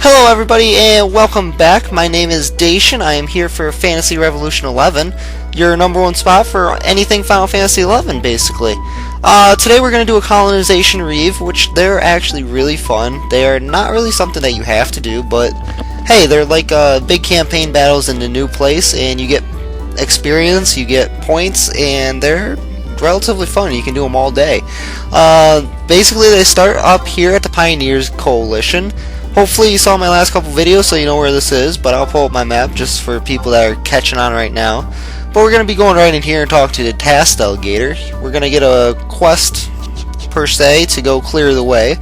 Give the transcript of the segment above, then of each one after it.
Hello everybody and welcome back. My name is Dacian. I am here for Fantasy Revolution 11, your number one spot for anything Final Fantasy 11 basically. Today we're going to do a Colonization Reive, which they're actually really fun. They are not really something that you have to do, but hey, they're like big campaign battles in a new place, and you get experience, you get points, and they're relatively fun. You can do them all day. Basically they start up here at the Pioneers Coalition. Hopefully you saw my last couple videos so you know where this is, but I'll pull up my map just for people that are catching on right now. But we're going to be going right in here and talk to the task delegator. We're going to get a quest per se to go clear the way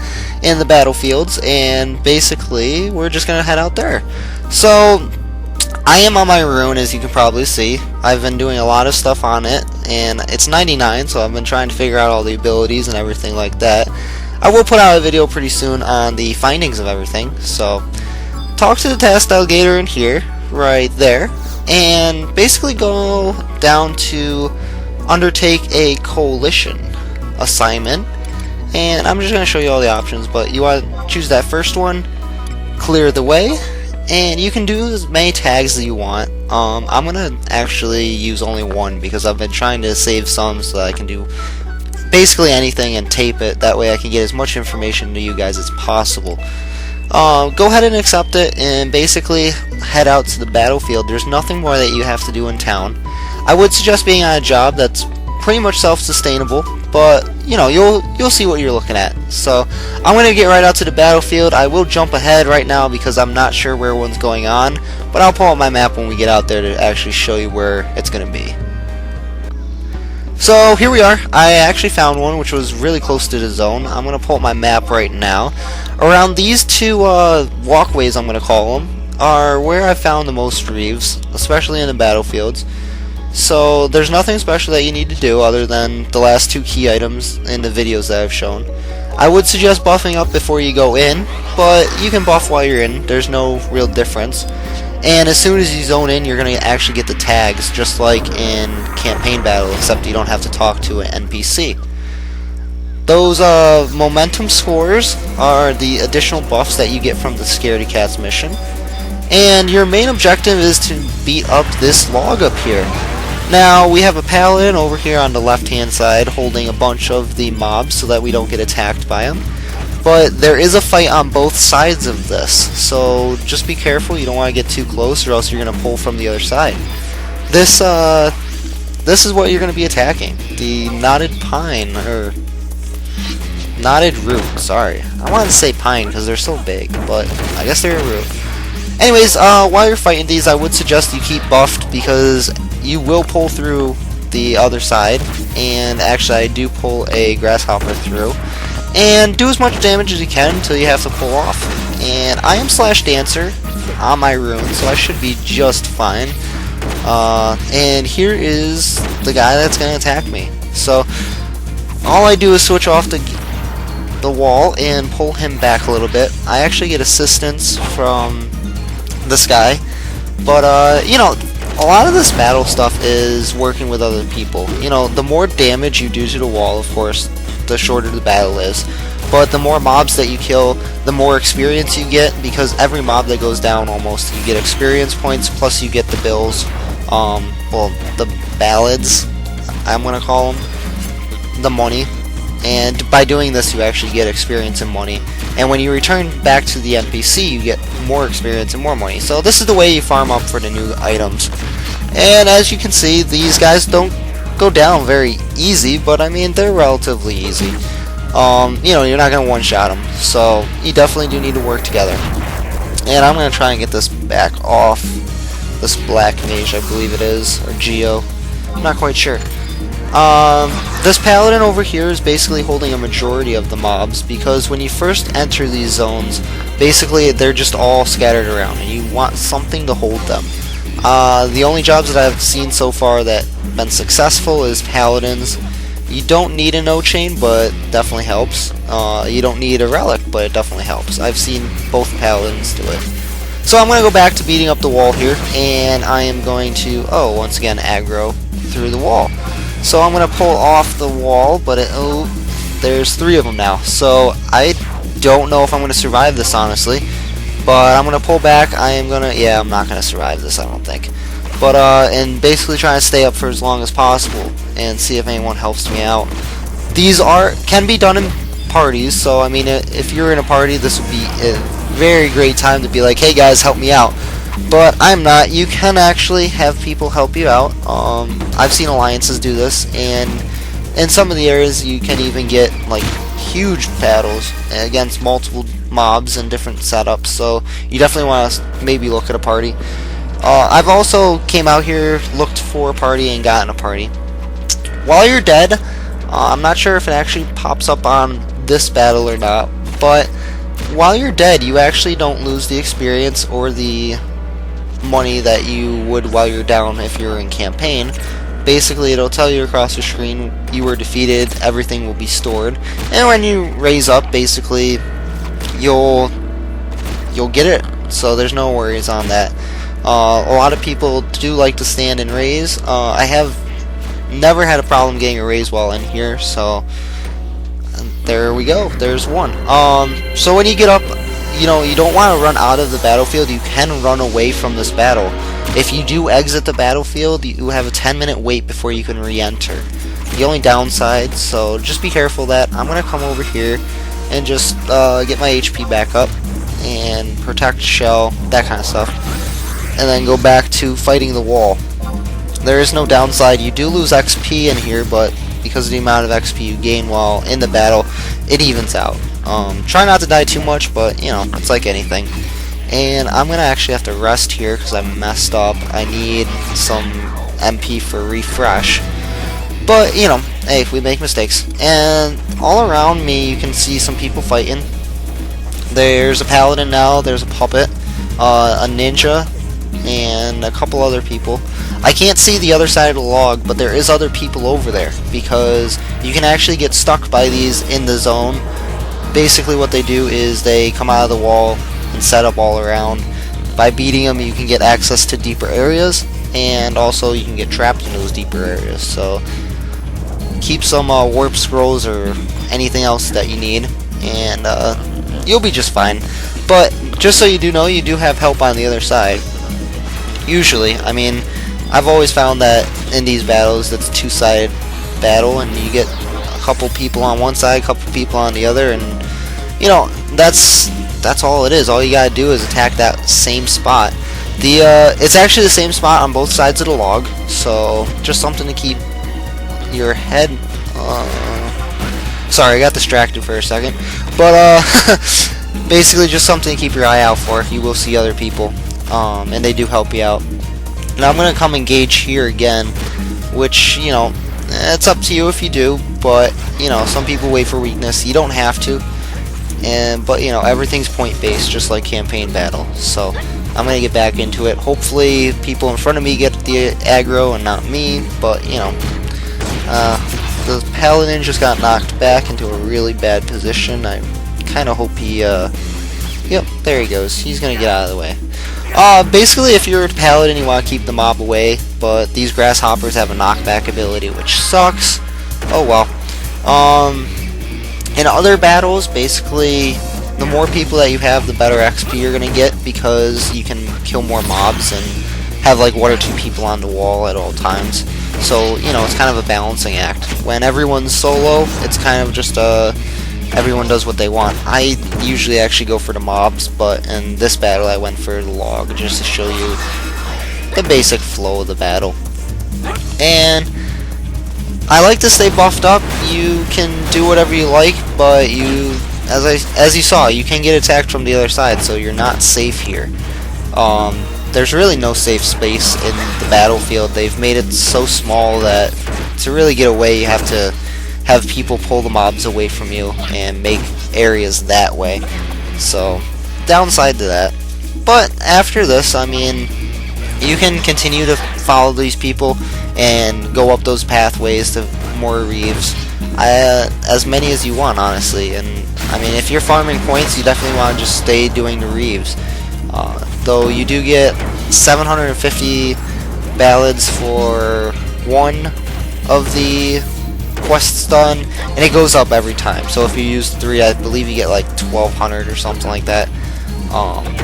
in the battlefields, and basically we're just going to head out there. So I am on my rune, as you can probably see. I've been doing a lot of stuff on it, and it's 99, so I've been trying to figure out all the abilities and everything like that. I will put out a video pretty soon on the findings of everything, so talk to the task delegator in here, right there, and basically go down to undertake a coalition assignment, and I'm just going to show you all the options, but you want to choose that first one, clear the way, and you can do as many tags as you want. I'm going to actually use only one because I've been trying to save some so that I can do basically anything and tape it. That way I can get as much information to you guys as possible. Go ahead and accept it and basically head out to the battlefield. There's nothing more that you have to do in town. I would suggest being on a job that's pretty much self-sustainable, but you know, you'll see what you're looking at. So I'm going to get right out to the battlefield. I will jump ahead right now because I'm not sure where one's going on, but I'll pull up my map when we get out there to actually show you where it's going to be. So here we are. I actually found one which was really close to the zone. I'm going to pull up my map right now. Around these two walkways, I'm going to call them, are where I found the most Reives, especially in the battlefields. So there's nothing special that you need to do other than the last two key items in the videos that I've shown. I would suggest buffing up before you go in, but you can buff while you're in. There's no real difference. And as soon as you zone in, you're going to actually get the tags, just like in campaign battle, except you don't have to talk to an NPC. Those momentum scores are the additional buffs that you get from the Scaredy Cats mission. And your main objective is to beat up this log up here. Now, we have a paladin over here on the left-hand side holding a bunch of the mobs so that we don't get attacked by them. But there is a fight on both sides of this, so just be careful. You don't want to get too close or else you're going to pull from the other side. This is what you're going to be attacking. The knotted pine, or knotted root, sorry. I wanted to say pine because they're so big, but I guess they're a root. Anyways, while you're fighting these, I would suggest you keep buffed because you will pull through the other side, and actually I do pull a grasshopper through. And do as much damage as you can until you have to pull off. And I am Slash Dancer on my rune, so I should be just fine. And here is the guy that's going to attack me. So all I do is switch off the wall and pull him back a little bit. I actually get assistance from this guy. But, you know, a lot of this battle stuff is working with other people. You know, the more damage you do to the wall, of course, the shorter the battle is, but the more mobs that you kill, the more experience you get, because every mob that goes down almost, you get experience points, plus you get the bills, well, the ballads, I'm gonna call them, the money, and by doing this you actually get experience and money, and when you return back to the NPC you get more experience and more money. So this is the way you farm up for the new items, and as you can see, these guys don't go down very easy, but I mean they're relatively easy. You know, you're not gonna one-shot them, so you definitely do need to work together. And I'm gonna try and get this back off this black mage, I believe it is, or Geo. I'm not quite sure. This paladin over here is basically holding a majority of the mobs because when you first enter these zones, basically they're just all scattered around, and you want something to hold them. The only jobs that I've seen so far that have been successful is paladins. You don't need a no chain, but definitely helps. You don't need a relic, but it definitely helps. I've seen both paladins do it. So I'm going to go back to beating up the wall here, and I am going to, once again, aggro through the wall. So I'm going to pull off the wall, but there's three of them now. So I don't know if I'm going to survive this, honestly. But I'm gonna pull back. Yeah, I'm not gonna survive this, I don't think. But and basically trying to stay up for as long as possible and see if anyone helps me out. These can be done in parties, so I mean, if you're in a party, this would be a very great time to be like, hey guys, help me out. But I'm not. You can actually have people help you out. I've seen alliances do this, and in some of the areas you can even get like huge battles against multiple mobs and different setups, so you definitely want to maybe look at a party. I've also came out here, looked for a party, and gotten a party. While you're dead, I'm not sure if it actually pops up on this battle or not, but while you're dead, you actually don't lose the experience or the money that you would while you're down if you're in campaign. Basically, it'll tell you across the screen you were defeated, everything will be stored, and when you raise up, basically you'll get it, so there's no worries on that. A lot of people do like to stand and raise. I have never had a problem getting a raise while in here, so there we go, there's one. So when you get up, you know, you don't want to run out of the battlefield. You can run away from this battle. If you do exit the battlefield, you have a 10-minute wait before you can re-enter. The only downside, so just be careful of that. I'm going to come over here and just get my HP back up and protect shell, that kind of stuff, and then go back to fighting the wall. There is no downside. You do lose XP in here, but because of the amount of XP you gain while in the battle, it evens out. Try not to die too much, but you know, it's like anything. And I'm gonna actually have to rest here because I messed up. I need some MP for refresh. But you know, hey, we make mistakes. And all around me, you can see some people fighting. There's a paladin now. There's a puppet, a ninja, and a couple other people. I can't see the other side of the log, but there is other people over there because you can actually get stuck by these in the zone. Basically what they do is they come out of the wall and set up all around. By beating them, you can get access to deeper areas, and also you can get trapped in those deeper areas. So keep some warp scrolls or anything else that you need, and you'll be just fine. But just so you do know, you do have help on the other side. Usually, I mean, I've always found that in these battles, it's a two-sided battle, and you get a couple people on one side, a couple people on the other, and you know, that's all it is. All you gotta do is attack that same spot. It's actually the same spot on both sides of the log, so just something to keep your head. Sorry, I got distracted for a second, but basically just something to keep your eye out for. You will see other people, and they do help you out. Now I'm gonna come engage here again, which, you know, it's up to you if you do, but you know, some people wait for weakness. You don't have to, but you know, everything's point based, just like campaign battle. So I'm gonna get back into it. Hopefully people in front of me get the aggro and not me, but you know, the paladin just got knocked back into a really bad position. I kind of hope he yep, there he goes. He's gonna get out of the way. Basically, if you're a paladin, you want to keep the mob away, but these grasshoppers have a knockback ability, which sucks. Oh well. In other battles, basically, the more people that you have, the better XP you're gonna get, because you can kill more mobs and have like 1 or 2 people on the wall at all times. So, you know, it's kind of a balancing act. When everyone's solo, it's kind of just everyone does what they want. I usually actually go for the mobs, but in this battle I went for the log just to show you the basic flow of the battle. And I like to stay buffed up. You can do whatever you like, but you, as you saw, you can get attacked from the other side, so you're not safe here. There's really no safe space in the battlefield. They've made it so small that to really get away, you have to have people pull the mobs away from you and make areas that way. So, downside to that. But after this, I mean, you can continue to follow these people and go up those pathways to more Reives. As many as you want, honestly. And I mean, if you're farming points, you definitely want to just stay doing the Reives. Though you do get 750 ballads for one of the quests done, and it goes up every time. So if you use 3, I believe you get like 1200 or something like that.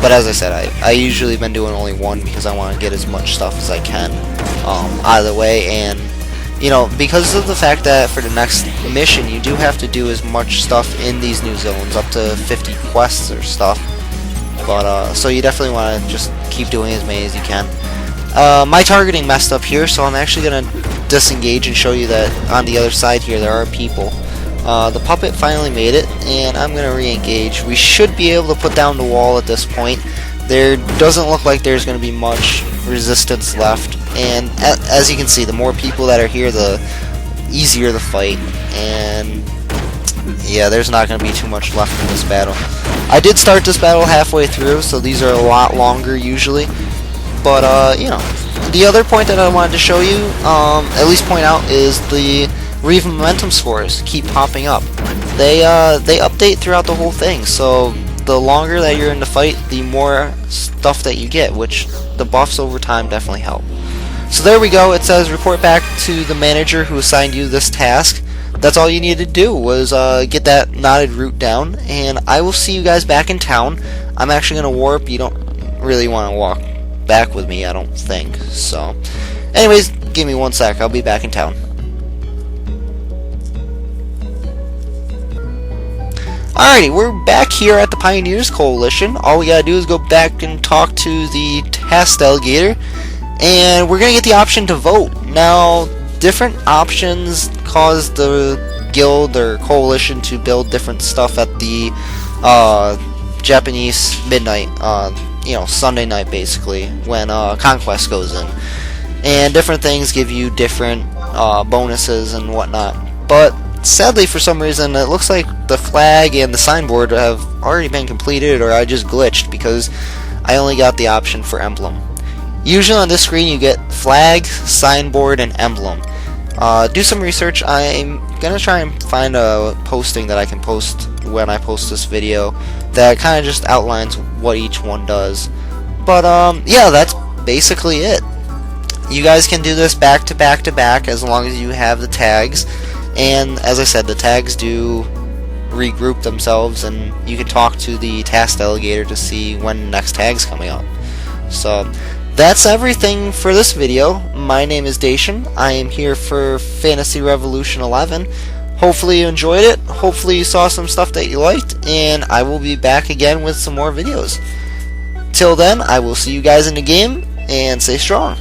But as I said, I usually been doing only one because I want to get as much stuff as I can out of the way. And you know, because of the fact that for the next mission you do have to do as much stuff in these new zones, up to 50 quests or stuff. But so you definitely want to just keep doing as many as you can. My targeting messed up here, so I'm actually gonna disengage and show you that on the other side here there are people. The puppet finally made it, and I'm gonna re-engage. We should be able to put down the wall at this point. There doesn't look like there's gonna be much resistance left, and as you can see, the more people that are here, the easier the fight. And yeah, there's not gonna be too much left in this battle. I did start this battle halfway through, so these are a lot longer usually. But you know, the other point that I wanted to show you, at least point out, is the Reive momentum scores keep popping up. They update throughout the whole thing, so the longer that you're in the fight, the more stuff that you get, which the buffs over time definitely help. So there we go. It says report back to the manager who assigned you this task. That's all you needed to do was get that knotted route down, and I will see you guys back in town. I'm actually gonna warp. You don't really want to walk back with me, I don't think. So anyways, give me 1 sec, I'll be back in town. Alrighty, we're back here at the Pioneers Coalition. All we gotta do is go back and talk to the task delegator, and we're gonna get the option to vote. Now, different options cause the guild or coalition to build different stuff at the Japanese midnight, you know, Sunday night basically, when Conquest goes in. And different things give you different bonuses and whatnot. But sadly, for some reason, it looks like the flag and the signboard have already been completed, or I just glitched because I only got the option for Emblem. Usually on this screen you get flag, signboard, and Emblem. Do some research. I'm gonna try and find a posting that I can post when I post this video that kind of just outlines what each one does. But yeah, that's basically it. You guys can do this back to back to back as long as you have the tags. And as I said, the tags do regroup themselves, and you can talk to the task delegator to see when the next tag's coming up. So that's everything for this video. My name is Dacian. I am here for Fantasy Revolution 11. Hopefully you enjoyed it. Hopefully you saw some stuff that you liked, and I will be back again with some more videos. Till then, I will see you guys in the game, and stay strong.